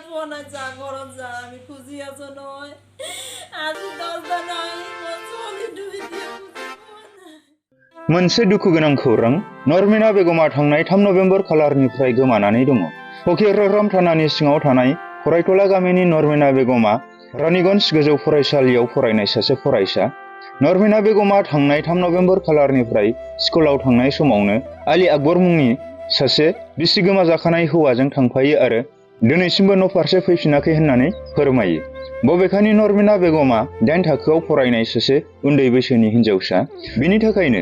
পোৱা নাই যা ঘৰত যা আমি খুজি আছো নহয় আজি 10 দিন নাই মোৰ ছোৱালীটো এতিয়া मोनसे दुखु गोनां खौरां नरमिना बेगमा थांनाय 3 नबेम्बर खालारनिफ्राय गोमानानै दङ। फकिरराम थानानि सिङाव थानाय फरायथला गामिनि नरमिना बेगमा रानीगंज गोजौ फरायसालियाव फरायनाय सासे फरायसा। नरमिना बेगमा थांनाय 3 नबेम्बर खालारनिफ्राय स्कुलाव थांनाय समावनो आली आकबर मुंनि सासे बिसि गोमाजाखानाय हौवाजों थांफायो आरो दिनैसिमबो न' फारसे फैफिनाखै होननानै फोरमायो। बबेखानि नरमिना बेगमा 8 थाखोआव फरायनाय सासे उन्दै बैसोनि हिनजावसा। बिनि थाखायनो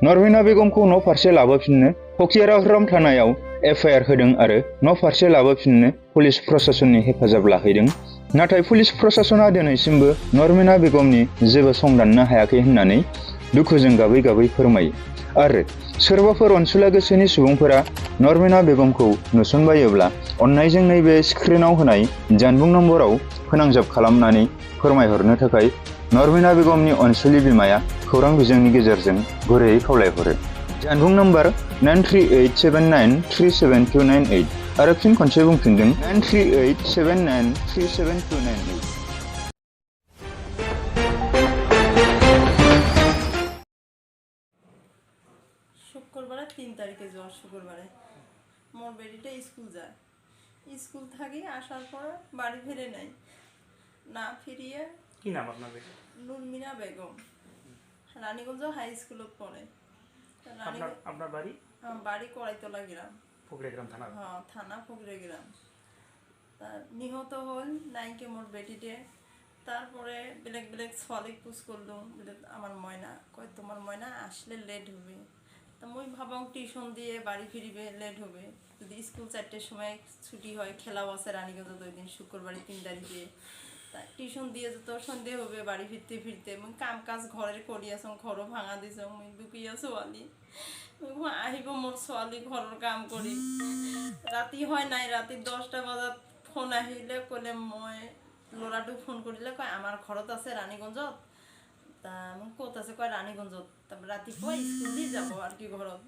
नरमिना बेगमखौ न' फारसे लाबोफिननो फकिरराम थानायाव एफआइआर होदों आरो न' फारसे लाबोफिननो पुलिस प्रशासननि हेफाजाब लाहैदों। नाथाय पुलिस प्रशासना दिनैसिमबो नरमिना बेगमनि जेबो संदाननो हायाखै होननानै दुखुजों गाबै गाबै फोरमायो। आरो सोरबाफोर अनसुला गोसोनि सुबुंफोरा नरमिना बेगमखौ नुसनबायोब्ला अननायजों नैबे स्क्रिनाव होनाय जानबुं नम्बराव फोनांजाब खालामनानै फोरमायहरनो थाखाय नरमिना बेगमनि अनसुलि बिमाया खौरां बिजोंनि गेजेरजों गुरैयै खावलायहरो। जानबुं नम्बर 9387937298 आरो फिन खनसे बुंफिनदों 9387937298। শুক্রবারে 3 তারিখে যাওয়ার শুক্রবারে মোর বেটিটা স্কুল যায়। স্কুল থাকি আসার পরে বাড়ি ফিরে নাই না ফিরিয়ে। কি নাম আপনার বেটি? নুরমিনা বেগম, রানীগঞ্জ হাই স্কুলত পড়ে। আপনার বাড়ি? বাড়ি কড়াইতলা গ্রাম, ফকিরগ্রাম থানা। হ্যাঁ থানা ফকিরগ্রাম। তা নিহত হল নাইকে মোর বেটিতে। তারপরে বেলেগ বেলেগ সলিক পুষ করলো আমার ময়না কয় তোমার ময়না আসলে লেট হবে। তা মই ভাবং টিউশন দিয়ে বাড়ি ফিরিবে লেট হবে, যদি স্কুল 4টের সময় ছুটি হয় খেলাও আছে রানীগঞ্জ 2 দিন শুক্রবারে 3 তারিখে। তা টিউশন দিয়ে যত সন্ধে হবে বাড়ি ফিরতে ফিরতে মই কাম কাজ ঘরের করি আছো, ঘরও ভাঙা দিছ মই দুপিয়া ছোৱালী আহিব মোর ছোৱালী ঘরের কাম করি। রাতি হয় নাই, রাতি 10টা বাজাত ফোন আহিলে কলে মই ল'ৰাটো ফোন কৰিলে কয় আমাৰ ঘৰত আছে ৰাণীগঞ্জত। তা মোক ক'ত আছে কয় ৰাণীগঞ্জত। তারপর রাতিপুৱা স্কুল দি যাব আর কি ঘৰত।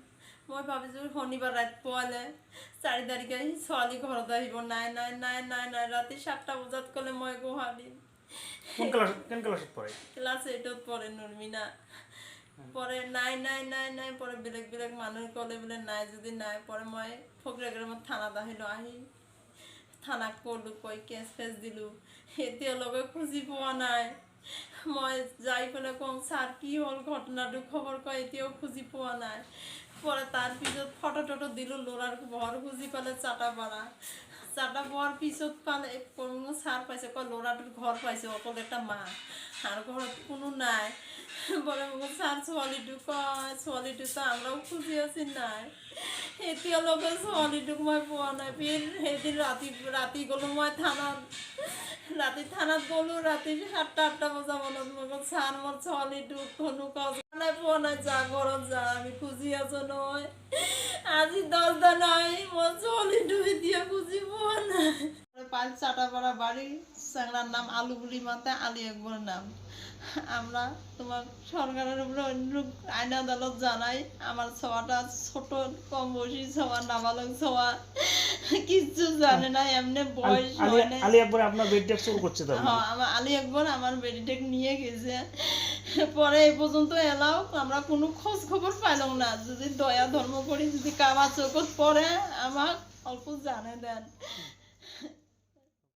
মই ভাবিছোঁ শনিবাৰ ৰাতিপুৱালে 4 তাৰিখে ছোৱালী ঘৰত আহিব। নাই নাই নাই নাই নাই ৰাতি 7টা বজাত ক'লে মই গুৱাহাটীত। কোন ক্লাসত পড়ে? ক্লাস 8ত পড়ে নুরমিনা। পরে নাই নাই নাই নাই পরে বেলেগ বেলেগ মানুহ ক'লে বোলে নাই, যদি নাই পরে মই ফকিরগ্রামত থানাত আহিলোঁ। আহি থানাক ক'লোঁ, কৈ কেছ ফেচ দিলোঁ। এতিয়ালৈকে খুঁজি পোৱা নাই। মই যাই পেলাই কওঁ ছাৰ কি হ'ল ঘটনাটো, খবৰ কয় এতিয়াও খুঁজি পোৱা নাই। পরে তার পিছত ফটো টটো দিলোঁ, ল'ৰাৰ ঘৰ খুঁজি পালে চাটাপাড়া। চাটাপাড়ার পিছত পালে কোনো ছাৰ পাইছে কয় ল'ৰাটোৰ ঘৰ পাইছে অকল এটা মা আর ঘৰত কোনো নাই। বলে মোক ছাৰ ছোৱালীটো কয় ছোৱালীটো আমরাও খুঁজি আছি নাই, এতিয়ালৈকে ছোৱালীটোক মই পোৱা নাই। ফির সেইদিন ৰাতি গ'লোঁ মই থানাত। রাতি থানাত গ'লোঁ রাতি 7টা 8টা বজা মানত। মই ছাৰ মোৰ ছোৱালীটো কোনো কাজ নাই পোৱা নাই যা ঘৰত যা আমি খুঁজি আছো নহয় আজি 10 দিন নাই মোৰ ছোৱালীটো এতিয়া খুঁজি পোৱা নাই। 5 চাটাপাড়া বাড়ি, চ্যাংড়ার নাম আলু বুলি মাতে, আলী আকবর নাম। আমরা তোমার সরকারের উপরে অনুরোধ আইন আদালত জানাই আমার ছোয়াটা ছোট কম বয়সী ছোয়া, নাবালক ছোয়া, কিচ্ছু জানে না, এমনি বয়স হয় না। আলী আকবর আপনার বেটিটা চুর করছে তো? হ্যাঁ আমার আলী আকবর আমার বেটিটাকে নিয়ে গেছে। পরে এই পর্যন্ত এলাও আমরা কোনো খোঁজ খবর পাইলাম না। যদি দয়া ধর্ম করি যদি কাবা চোখত পড়ে আমাক অল্প জানে দেন।